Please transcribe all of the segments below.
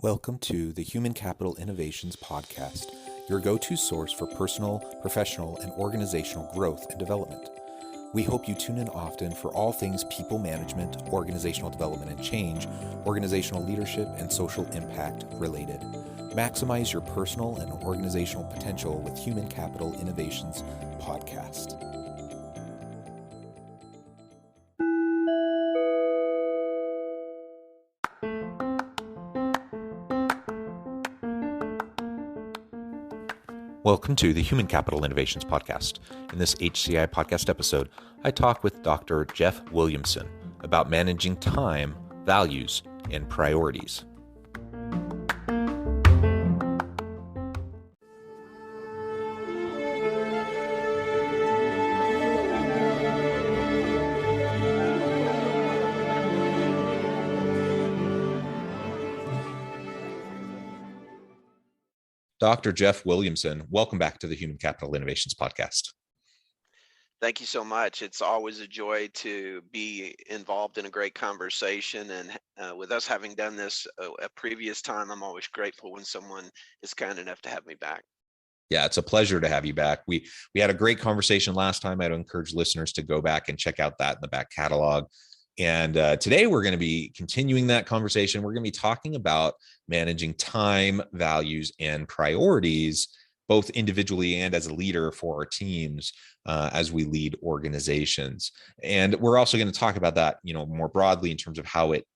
Welcome to the Human Capital Innovations Podcast, your go-to source for personal, professional, and organizational growth and development. We hope you tune in often for all things people management, organizational development and change, organizational leadership, and social impact related. Maximize your personal and organizational potential with Human Capital Innovations Podcast. Welcome to the Human Capital Innovations Podcast. In this HCI podcast episode, I talk with Dr. Jeff Williamson about managing time, values, and priorities. Dr. Jeff Williamson, welcome back to the Human Capital Innovations Podcast. Thank you so much. It's always a joy to be involved in a great conversation. And with us having done this a previous time, I'm always grateful when someone is kind enough to have me back. Yeah, it's a pleasure to have you back. We had a great conversation last time. I'd encourage listeners to go back and check out that in the back catalog. And today we're going to be continuing that conversation. We're going to be talking about managing time, values, and priorities, both individually and as a leader for our teams as we lead organizations. And we're also going to talk about that, more broadly in terms of how it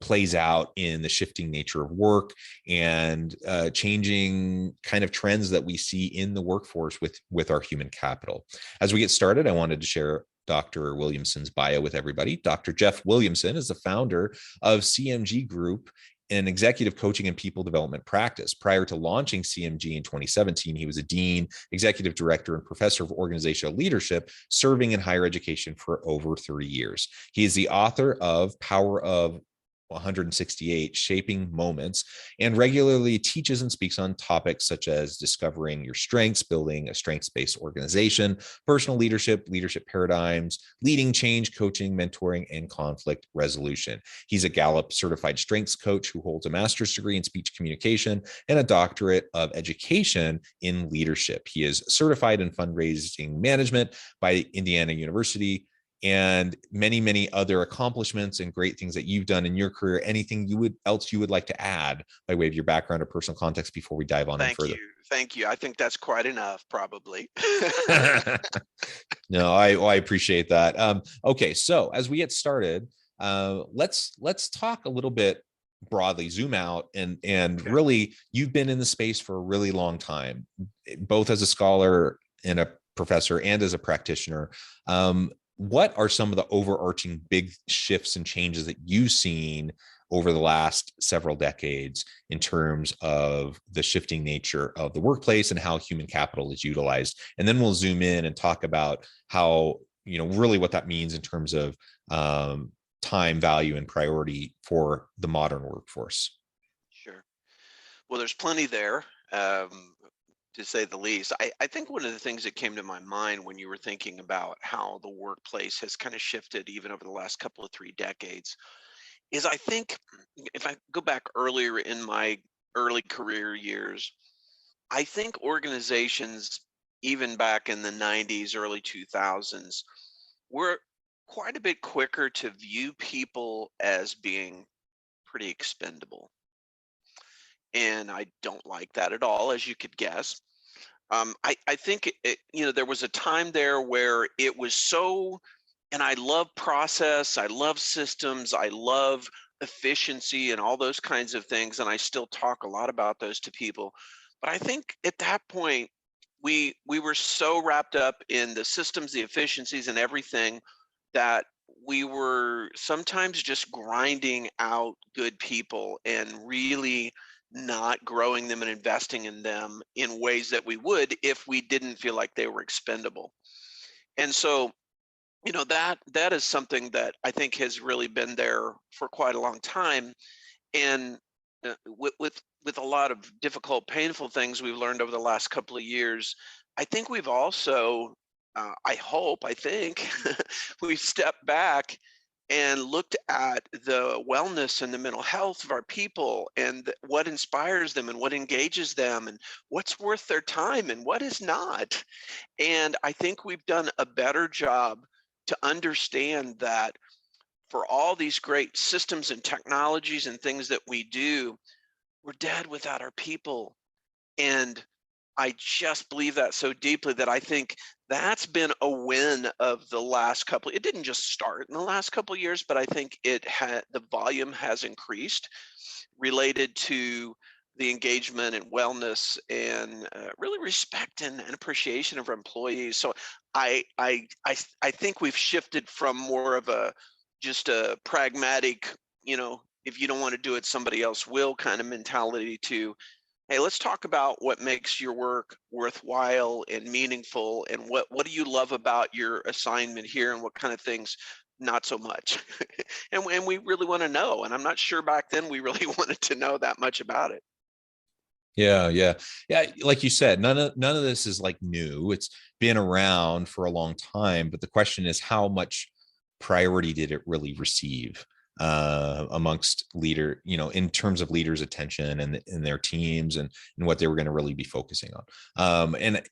plays out in the shifting nature of work and changing kind of trends that we see in the workforce with our human capital. As we get started, I wanted to share Dr. Williamson's bio with everybody. Dr. Jeff Williamson is the founder of CMG Group, an executive coaching and people development practice. Prior to launching CMG in 2017, he was a dean, executive director, and professor of organizational leadership, serving in higher education for over 30 years. He is the author of Power of 168 Shaping Moments, and regularly teaches and speaks on topics such as discovering your strengths, building a strengths-based organization, personal leadership paradigms, leading change, coaching, mentoring, and conflict resolution. He's a Gallup certified strengths coach who holds a master's degree in speech communication and a doctorate of education in leadership. He is certified in fundraising management by Indiana University, and many, many other accomplishments and great things that you've done in your career. Anything you would like to add by way of your background or personal context before we dive on in further? Thank you. I think that's quite enough, probably. No, I appreciate that. Okay, so as we get started, let's talk a little bit broadly, zoom out, and Okay. Really, you've been in the space for a really long time, both as a scholar and a professor and as a practitioner. What are some of the overarching big shifts and changes that you've seen over the last several decades in terms of the shifting nature of the workplace and how human capital is utilized? And then we'll zoom in and talk about how, really what that means in terms of time, value, and priority for the modern workforce. Sure. Well, there's plenty there. To say the least. I think one of the things that came to my mind when you were thinking about how the workplace has kind of shifted even over the last couple of 3 decades is, I think, if I go back earlier in my early career years, I think organizations, even back in the 90s, early 2000s, were quite a bit quicker to view people as being pretty expendable. And I don't like that at all, as you could guess. I think there was a time there where it was so, and I love process, I love systems, I love efficiency and all those kinds of things, and I still talk a lot about those to people. But I think at that point, we were so wrapped up in the systems, the efficiencies, and everything that we were sometimes just grinding out good people and really not growing them and investing in them in ways that we would if we didn't feel like they were expendable. And so, that is something that I think has really been there for quite a long time. And with a lot of difficult, painful things we've learned over the last couple of years, I think we've also, I think we've stepped back and looked at the wellness and the mental health of our people, and what inspires them and what engages them and what's worth their time and what is not. And I think we've done a better job to understand that for all these great systems and technologies and things that we do, we're dead without our people. And I just believe that so deeply that I think that's been a win of the last couple. It didn't just start in the last couple of years, but I think it had the volume has increased related to the engagement and wellness and really respect and appreciation of our employees. So I think we've shifted from more of a just a pragmatic, if you don't want to do it, somebody else will kind of mentality to, hey, let's talk about what makes your work worthwhile and meaningful, and what do you love about your assignment here, and what kind of things not so much. And we really want to know. And I'm not sure back then we really wanted to know that much about it. Yeah, yeah, yeah. Like you said, none of this is like new. It's been around for a long time, but the question is, how much priority did it really receive amongst leader, in terms of leaders' attention and their teams and what they were going to really be focusing on. And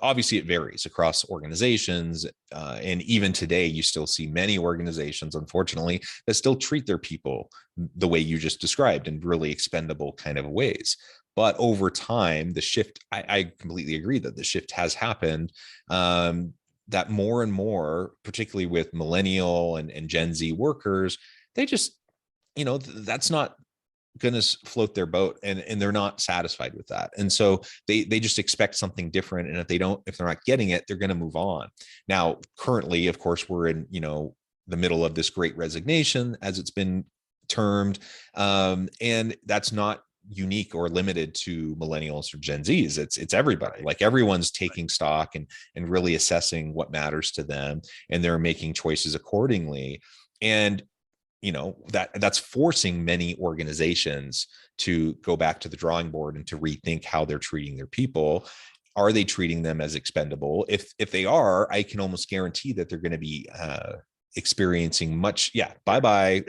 obviously it varies across organizations. And even today, you still see many organizations, unfortunately, that still treat their people the way you just described in really expendable kind of ways. But over time, the shift, I completely agree that the shift has happened. That more and more, particularly with millennial and Gen Z workers, they just, that's not going to float their boat, and they're not satisfied with that. And so they just expect something different. And if they're not getting it, they're going to move on. Now, currently, of course, we're in, the middle of this great resignation, as it's been termed. And that's not unique or limited to millennials or Gen Zs. It's everybody. Right. Like, everyone's taking stock and really assessing what matters to them, and they're making choices accordingly. And that's forcing many organizations to go back to the drawing board and to rethink how they're treating their people. Are they treating them as expendable? If they are, I can almost guarantee that they're going to be experiencing much, bye-bye,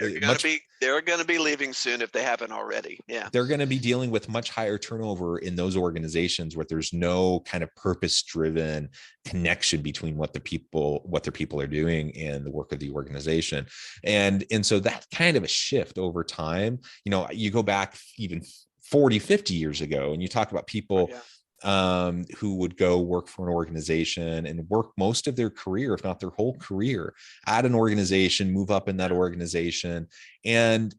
They're gonna be leaving soon if they haven't already. Yeah. they're going to be dealing with much higher turnover in those organizations where there's no kind of purpose-driven connection between what their people are doing and the work of the organization. And so that kind of a shift over time, you go back even 40, 50 years ago, and you talk about people who would go work for an organization and work most of their career, if not their whole career, at an organization, move up in that organization. And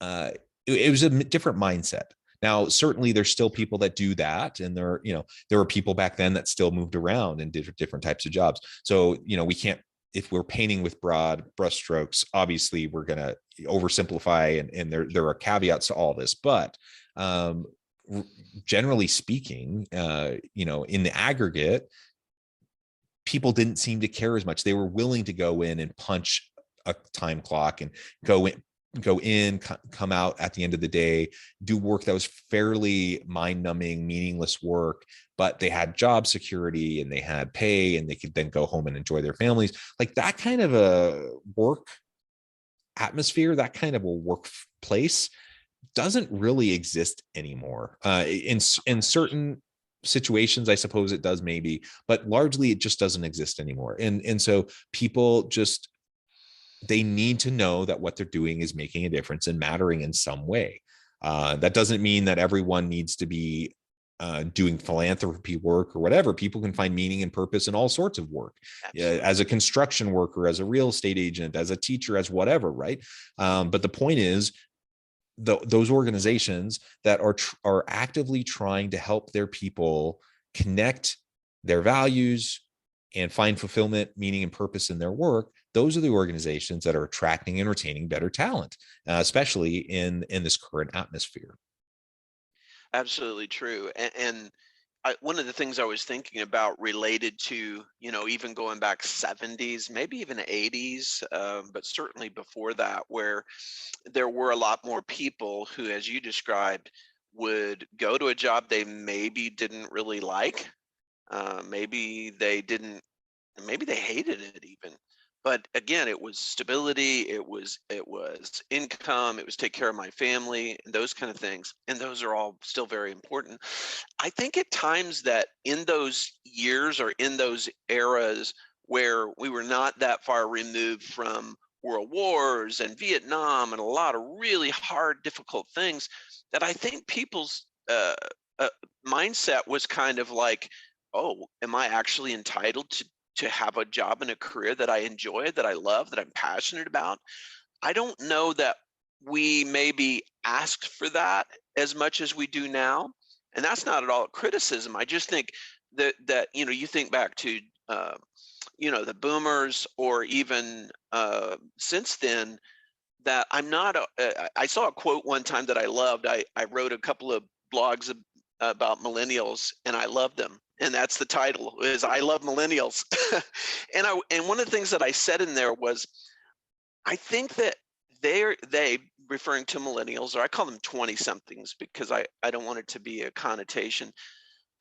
it was a different mindset. Now, certainly there's still people that do that. And there were people back then that still moved around and did different types of jobs. So, we can't, if we're painting with broad brushstrokes, obviously we're going to oversimplify, and there are caveats to all this, but generally speaking, in the aggregate, people didn't seem to care as much. They were willing to go in and punch a time clock and go in, come out at the end of the day, do work that was fairly mind-numbing, meaningless work, but they had job security and they had pay, and they could then go home and enjoy their families. Like, that kind of a work atmosphere, that kind of a workplace doesn't really exist anymore. In certain situations, I suppose it does, maybe, but largely it just doesn't exist anymore. And so people just, they need to know that what they're doing is making a difference and mattering in some way. That doesn't mean that everyone needs to be doing philanthropy work or whatever. People can find meaning and purpose in all sorts of work, as a construction worker, as a real estate agent, as a teacher, as whatever, right? But the point is, those organizations that are actively trying to help their people connect their values and find fulfillment, meaning, and purpose in their work, those are the organizations that are attracting and retaining better talent, especially in this current atmosphere. Absolutely true. And one of the things I was thinking about related to, even going back 70s, maybe even 80s, but certainly before that, where there were a lot more people who, as you described, would go to a job they maybe didn't really like. Maybe they didn't, maybe they hated it even. But again, it was stability, it was income, it was take care of my family, and those kind of things. And those are all still very important. I think at times that in those years or in those eras where we were not that far removed from world wars and Vietnam and a lot of really hard, difficult things, that I think people's uh, mindset was kind of like, oh, am I actually entitled to have a job and a career that I enjoy, that I love, that I'm passionate about? I don't know that we maybe asked for that as much as we do now. And that's not at all a criticism. I just think that you think back to uh, the boomers, or even since then, that I'm not I saw a quote one time that I loved. I wrote a couple of blogs about millennials, and I love them. And that's the title, is I love millennials. And one of the things that I said in there was, I think that they referring to millennials, or I call them 20 somethings because I don't want it to be a connotation.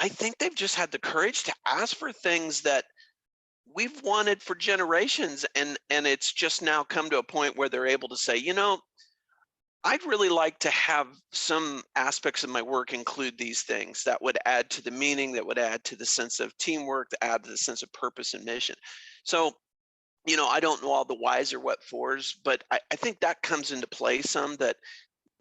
I think they've just had the courage to ask for things that we've wanted for generations, and it's just now come to a point where they're able to say, I'd really like to have some aspects of my work include these things that would add to the meaning, that would add to the sense of teamwork, that add to the sense of purpose and mission. So, I don't know all the whys or what fors, but I think that comes into play some. That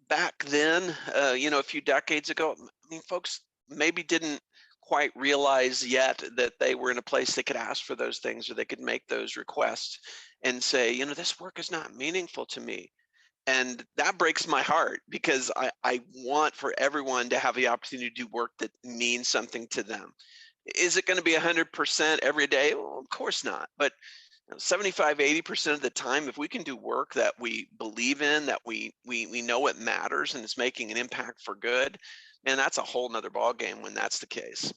back then, a few decades ago, I mean, folks maybe didn't quite realize yet that they were in a place they could ask for those things, or they could make those requests and say, this work is not meaningful to me. And that breaks my heart, because I want for everyone to have the opportunity to do work that means something to them. Is it going to be 100% every day? Well, of course not. But 75, 80% of the time, if we can do work that we believe in, that we know it matters and it's making an impact for good, man, that's a whole nother ball game when that's the case.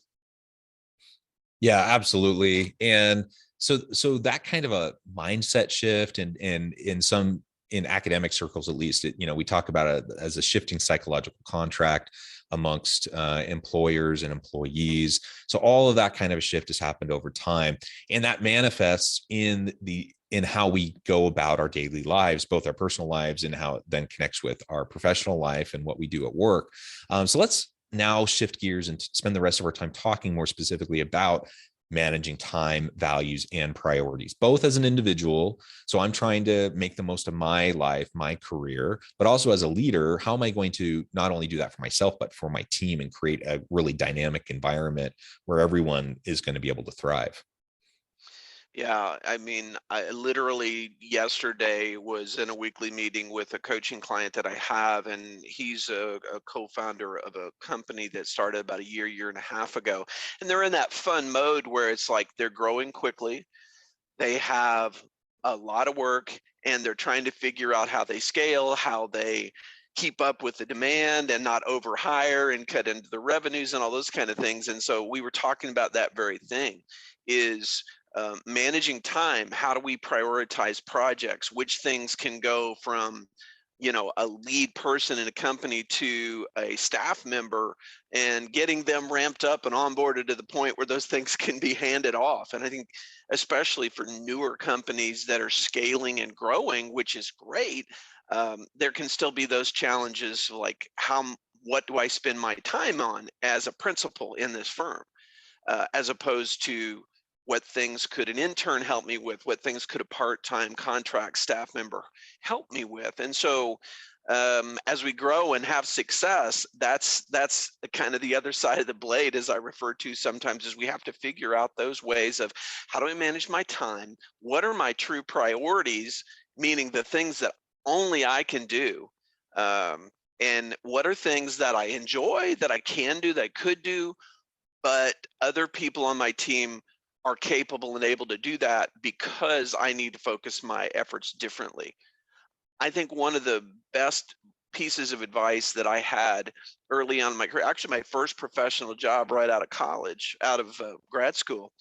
Yeah, absolutely. And so that kind of a mindset shift, and in academic circles, at least, we talk about it as a shifting psychological contract amongst employers and employees. So all of that kind of a shift has happened over time, and that manifests in how we go about our daily lives, both our personal lives and how it then connects with our professional life and what we do at work. So let's now shift gears and spend the rest of our time talking more specifically about managing time, values, and priorities, both as an individual. So I'm trying to make the most of my life, my career, but also as a leader, how am I going to not only do that for myself, but for my team, and create a really dynamic environment where everyone is going to be able to thrive? Yeah, I mean, I literally yesterday was in a weekly meeting with a coaching client that I have, and he's a co-founder of a company that started about a year and a half ago. And they're in that fun mode where it's like they're growing quickly, they have a lot of work, and they're trying to figure out how they scale, how they keep up with the demand and not overhire and cut into the revenues and all those kind of things. And so we were talking about that very thing, is managing time. How do we prioritize projects? Which things can go from a lead person in a company to a staff member, and getting them ramped up and onboarded to the point where those things can be handed off. And I think especially for newer companies that are scaling and growing, which is great, there can still be those challenges, like what do I spend my time on as a principal in this firm, as opposed to what things could an intern help me with, what things could a part-time contract staff member help me with. And so as we grow and have success, that's kind of the other side of the blade, as I refer to sometimes, is we have to figure out those ways of, how do I manage my time? What are my true priorities, meaning the things that only I can do? And what are things that I enjoy, that I can do, that I could do, but other people on my team are capable and able to do that because I need to focus my efforts differently. I think one of the best pieces of advice that I had early on in my career, actually my first professional job right out of college, out of grad school,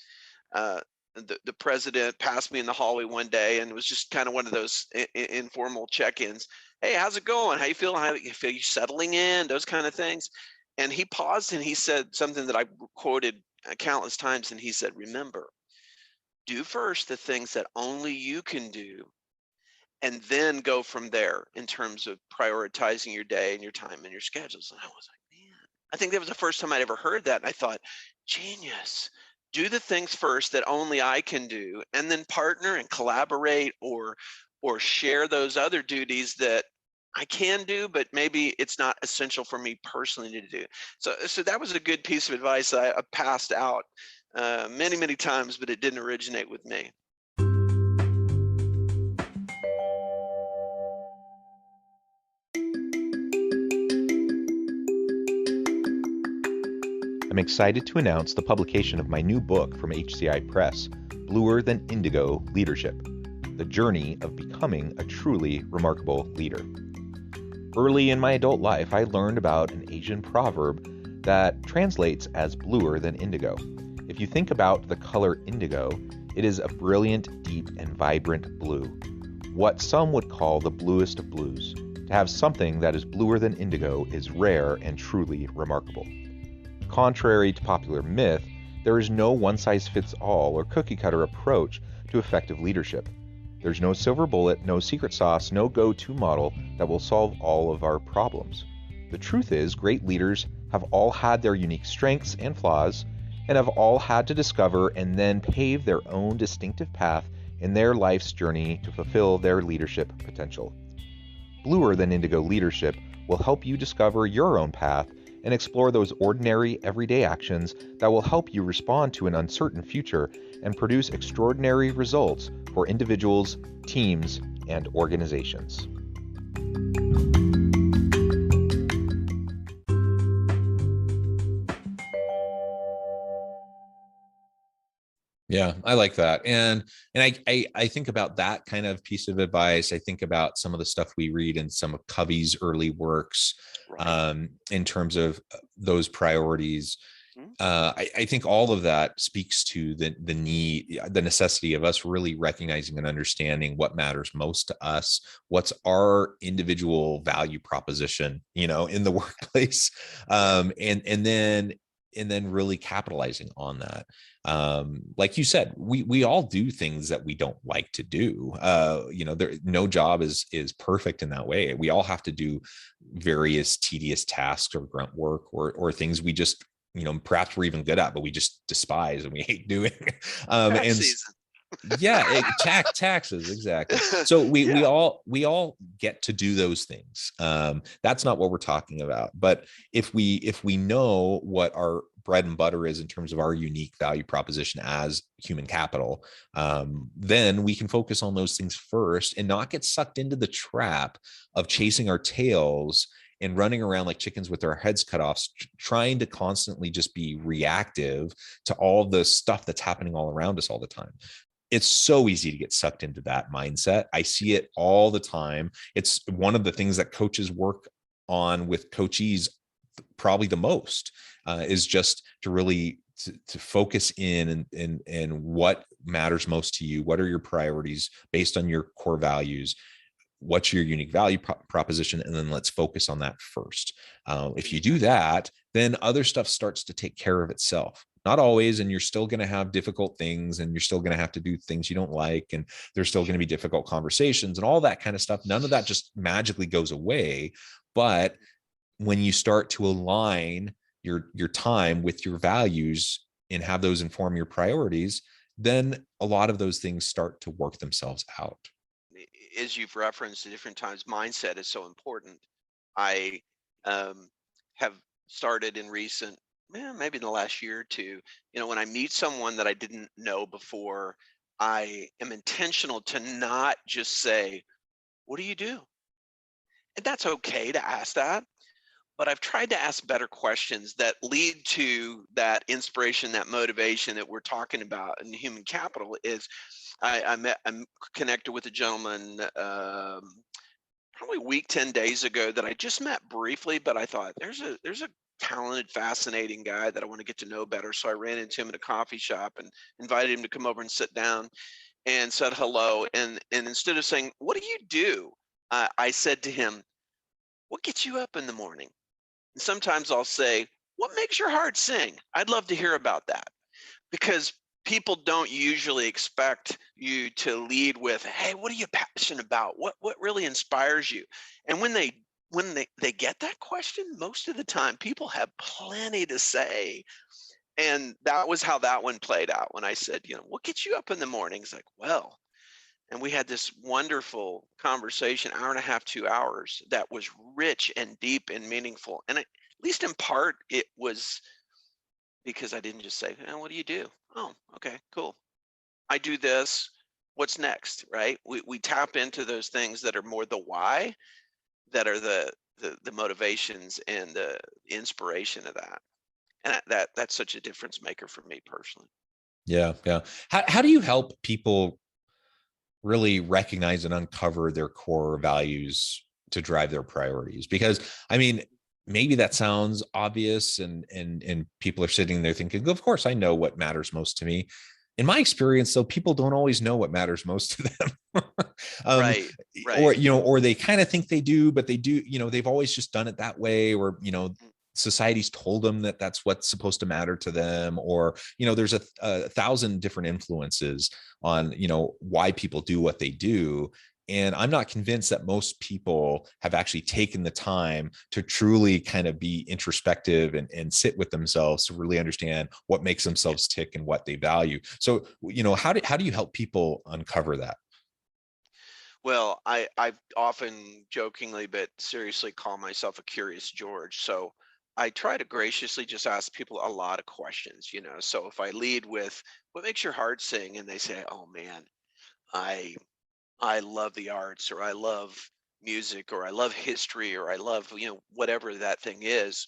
uh, the president passed me in the hallway one day, and it was just kind of one of those informal check-ins. Hey, how's it going? How you feeling? How you feel? You settling in? Those kind of things. And he paused and he said something that I quoted countless times. And he said, "Remember, Do first the things that only you can do, and then go from there in terms of prioritizing your day and your time and your schedules. And I was like, man, I think that was the first time I'd ever heard that. And I thought, genius. Do the things first that only I can do, and then partner and collaborate, or share those other duties that I can do, but maybe it's not essential for me personally to do. So that was a good piece of advice I passed out many, many times, but it didn't originate with me. I'm excited to announce the publication of my new book from HCI Press, Bluer Than Indigo Leadership: The Journey of Becoming a Truly Remarkable Leader. Early in my adult life, I learned about an Asian proverb that translates as bluer than indigo. If you think about the color indigo, it is a brilliant, deep, and vibrant blue, what some would call the bluest of blues. To have something that is bluer than indigo is rare and truly remarkable. Contrary to popular myth, there is no one-size-fits-all or cookie-cutter approach to effective leadership. There's no silver bullet, no secret sauce, no go-to model that will solve all of our problems. The truth is, great leaders have all had their unique strengths and flaws, and have all had to discover and then pave their own distinctive path in their life's journey to fulfill their leadership potential. Bluer Than Indigo Leadership will help you discover your own path and explore those ordinary, everyday actions that will help you respond to an uncertain future and produce extraordinary results for individuals, teams, and organizations. Yeah, I like that. And I think about that kind of piece of advice. I think about some of the stuff we read in some of Covey's early works, Right. in terms of those priorities. Mhm. I think all of that speaks to the need, the necessity of us really recognizing and understanding what matters most to us, what's our individual value proposition, in the workplace, Yeah. and then really capitalizing on that. Like you said, we all do things that we don't like to do. No job is perfect in that way. We all have to do various tedious tasks or grunt work, or things we just, perhaps we're even good at, but we just despise and we hate doing. Tax And season. yeah, taxes, exactly. So we Yeah. all get to do those things. That's not what we're talking about. But if we know what our bread and butter is in terms of our unique value proposition as human capital, then we can focus on those things first and not get sucked into the trap of chasing our tails and running around like chickens with our heads cut off, trying to constantly just be reactive to all the stuff that's happening all around us all the time. It's so easy to get sucked into that mindset. I see it all the time. It's one of the things that coaches work on with coachees probably the most, is just to really to focus in and what matters most to you. What are your priorities based on your core values? What's your unique value proposition? And then let's focus on that first. If you do Exactly. that, then other stuff starts to take care of itself. Not always, and you're still going to have difficult things, and you're still going to have to do things you don't like, and there's still going to be difficult conversations and all that kind of stuff. None of that just magically goes away. But when you start to align your time with your values and have those inform your priorities, then a lot of those things start to work themselves out. As you've referenced at different times, mindset is so important. I um, have started in recent, maybe in the last year or two, when I meet someone that I didn't know before, I am intentional to not just say, "What do you do?" And that's okay to ask that, but I've tried to ask better questions that lead to that inspiration, that motivation that we're talking about in human capital. Is I'm connected with a gentleman probably a week, 10 days ago that I just met briefly, but I thought there's a talented, fascinating guy that I want to get to know better. So I ran into him at a coffee shop and invited him to come over and sit down and said hello. And instead of saying, "What do you do?" I said to him, "What gets you up in the morning?" And sometimes I'll say, "What makes your heart sing? I'd love to hear about that." Because people don't usually expect you to lead with, "Hey, what are you passionate about? What really inspires you?" And when they get that question, most of the time people have plenty to say. And that was how that one played out when I said, "What gets you up in the morning?" He's like, "Well," and we had this wonderful conversation, hour and a half, 2 hours, that was rich and deep and meaningful. And at least in part, it was because I didn't just say, "What do you do?" "Oh, okay, cool. I do this. What's next?" Right? We tap into those things that are more the why, that are the motivations and the inspiration of that. And that's such a difference maker for me personally. Yeah. Yeah. How do you help people really recognize and uncover their core values to drive their priorities? Because I mean, maybe that sounds obvious, and people are sitting there thinking, of course I know what matters most to me. In my experience, though, people don't always know what matters most to them. um, Right, or right. or they kind of think they do, but they do, they've always just done it that way, or Mm, society's told them that that's what's supposed to matter to them, or there's a thousand different influences on why people do what they do. And I'm not convinced that most people have actually taken the time to truly kind of be introspective and sit with themselves to really understand what makes yeah. themselves tick and what they value. So, how do you help people uncover that? Well, I've often jokingly but seriously call myself a curious George. So I try to graciously just ask people a lot of questions. So if I lead with what makes your heart sing, and they say, "Oh man, I I love the arts, or I love music, or I love history, or I love, whatever that thing is."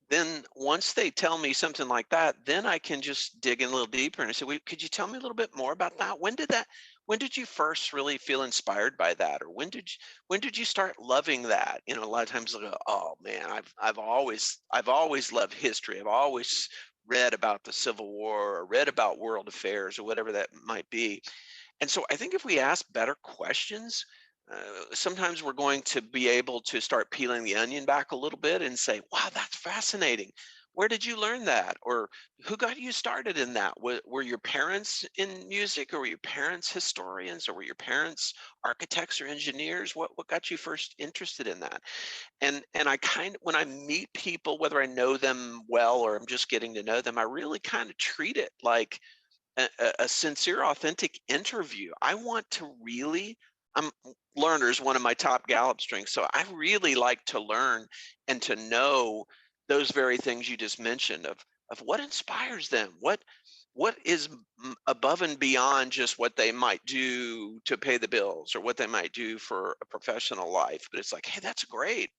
Then once they tell me something like that, then I can just dig in a little deeper and I say, "Wait, could you tell me a little bit more about that? When did you first really feel inspired by that? Or when did you start loving that?" A lot of times they'll go, "Oh man, I've always loved history. I've always read about the Civil War, or read about world affairs, or whatever that might be." And so I think if we ask better questions, sometimes we're going to be able to start peeling the onion back a little bit and say, "Wow, that's fascinating. Where did you learn that?" Or "Who got you started in that? Were your parents in music, or were your parents historians, or were your parents architects or engineers? What got you first interested in that?" And when I meet people, whether I know them well or I'm just getting to know them, I really kind of treat it like a sincere, authentic interview. I want to really, I'm learner is one of my top Gallup strengths. So I really like to learn and to know those very things you just mentioned of what inspires them, what is above and beyond just what they might do to pay the bills, or what they might do for a professional life. But it's like, "Hey, that's great.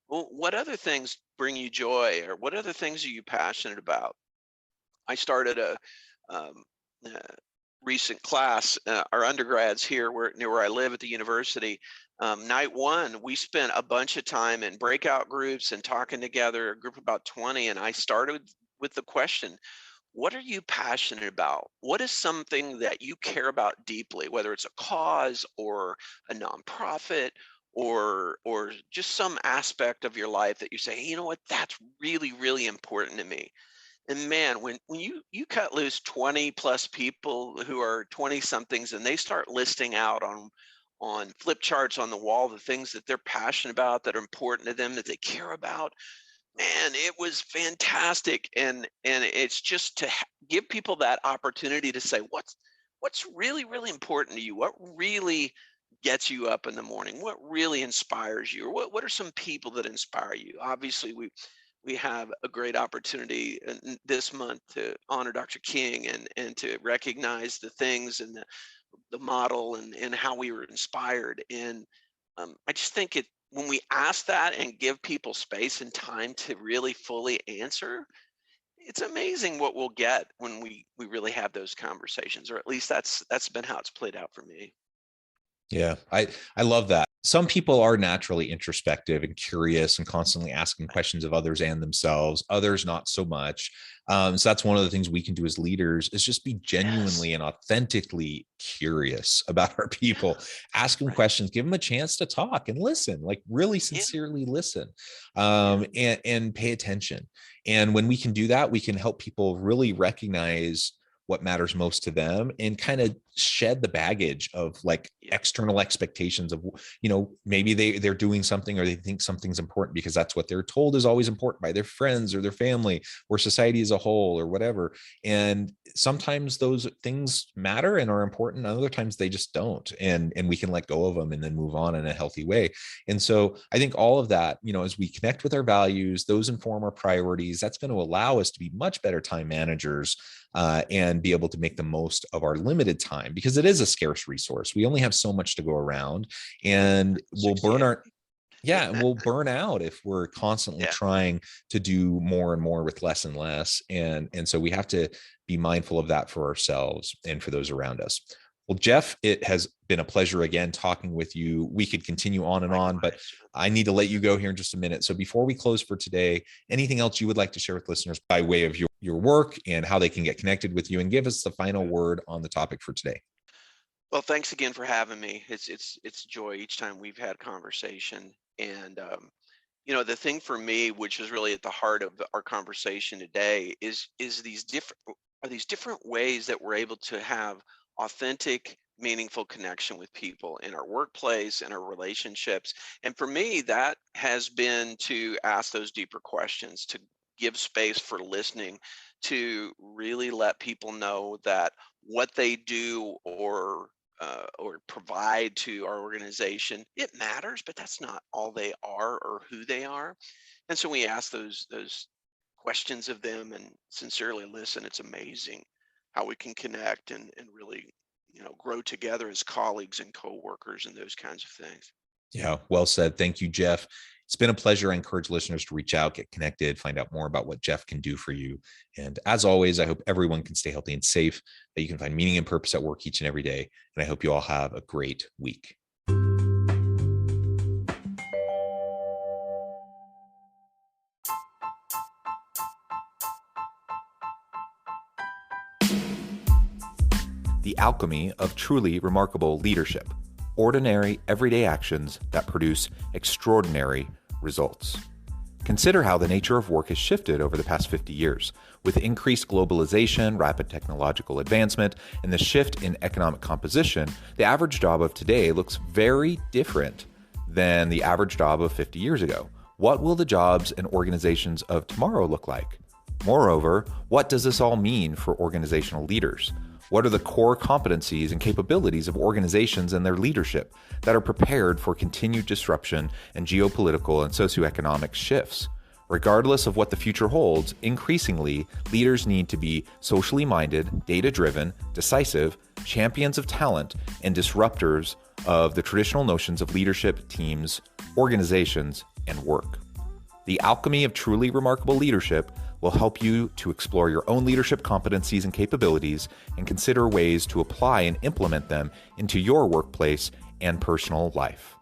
Well, what other things bring you joy, or what other things are you passionate about?" I started a um, uh, recent class. Our undergrads here, near where I live at the university. Night one, we spent a bunch of time in breakout groups and talking together, a group of about 20. And I started with the question, "What are you passionate about? What is something that you care about deeply, whether it's a cause, or a nonprofit, or just some aspect of your life that you say, hey, you know what, that's really, really important to me." And man, when you cut loose 20 plus people who are 20 somethings, and they start listing out on flip charts on the wall the things that they're passionate about, that are important to them, that they care about, man, it was fantastic. And it's just to give people that opportunity to say, what's really, really important to you? What really gets you up in the morning? What really inspires you? Or what are some people that inspire you? Obviously, we have a great opportunity this month to honor Dr. King, and to recognize the things, and the model, and how we were inspired. And I just think it when we ask that and give people space and time to really fully answer, it's amazing what we'll get when we really have those conversations. Or at least that's been how it's played out for me. Yeah, I love that. Some people are naturally introspective and curious and constantly asking Right. questions of others and themselves. Others not so much. So that's one of the things we can do as leaders, is just be Yes. genuinely and authentically curious about our Yeah. people. Ask them Right. questions, give them a chance to talk and listen, like really Yeah. sincerely listen, Yeah. and pay attention. And when we can do that, we can help people really recognize what matters most to them, and kind of shed the baggage of like external expectations of, maybe they're doing something or they think something's important because that's what they're told is always important by their friends or their family or society as a whole or whatever. And sometimes those things matter and are important. Other times they just don't. And we can let go of them and then move on in a healthy way. And so I think all of that, as we connect with our values, those inform our priorities. That's going to allow us to be much better time managers and be able to make the most of our limited time, because it is a scarce resource. We only have so much to go around, and we'll burn out if we're constantly trying to do more and more with less and less. And so we have to be mindful of that for ourselves and for those around us. Well, Jeff, it has been a pleasure again talking with you. We could continue on and on, but I need to let you go here in just a minute. So before we close for today, anything else you would like to share with listeners by way of your work and how they can get connected with you, and give us the final word on the topic for today? Well, thanks again for having me. It's joy each time we've had conversation. And the thing for me, which is really at the heart of our conversation today, is these different ways that we're able to have authentic, meaningful connection with people in our workplace and our relationships. And for me, that has been to ask those deeper questions, to give space for listening, to really let people know that what they do or provide to our organization, it matters, but that's not all they are or who they are. And so we ask those questions of them and sincerely listen. It's amazing how we can connect and really, grow together as colleagues and coworkers and those kinds of things. Yeah, well said. Thank you, Jeff. It's been a pleasure. I encourage listeners to reach out, get connected, find out more about what Jeff can do for you. And as always, I hope everyone can stay healthy and safe, that you can find meaning and purpose at work each and every day. And I hope you all have a great week. The alchemy of truly remarkable leadership. Ordinary, everyday actions that produce extraordinary results. Consider how the nature of work has shifted over the past 50 years. With increased globalization, rapid technological advancement, and the shift in economic composition, the average job of today looks very different than the average job of 50 years ago. What will the jobs and organizations of tomorrow look like? Moreover, what does this all mean for organizational leaders? What are the core competencies and capabilities of organizations and their leadership that are prepared for continued disruption and geopolitical and socioeconomic shifts? Regardless of what the future holds, increasingly, leaders need to be socially minded, data-driven, decisive, champions of talent, and disruptors of the traditional notions of leadership, teams, organizations, and work. The alchemy of truly remarkable leadership will help you to explore your own leadership competencies and capabilities and consider ways to apply and implement them into your workplace and personal life.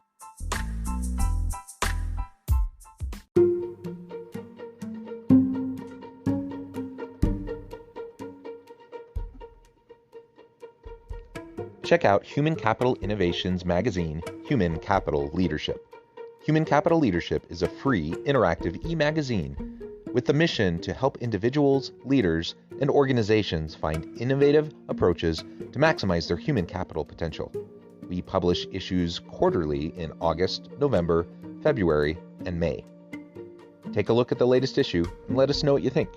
Check out Human Capital Innovations magazine, Human Capital Leadership. Human Capital Leadership is a free, interactive e-magazine with the mission to help individuals, leaders, and organizations find innovative approaches to maximize their human capital potential. We publish issues quarterly in August, November, February, and May. Take a look at the latest issue and let us know what you think.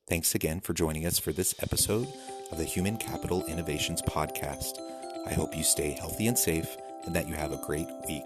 Thanks again for joining us for this episode of the Human Capital Innovations Podcast. I hope you stay healthy and safe and that you have a great week.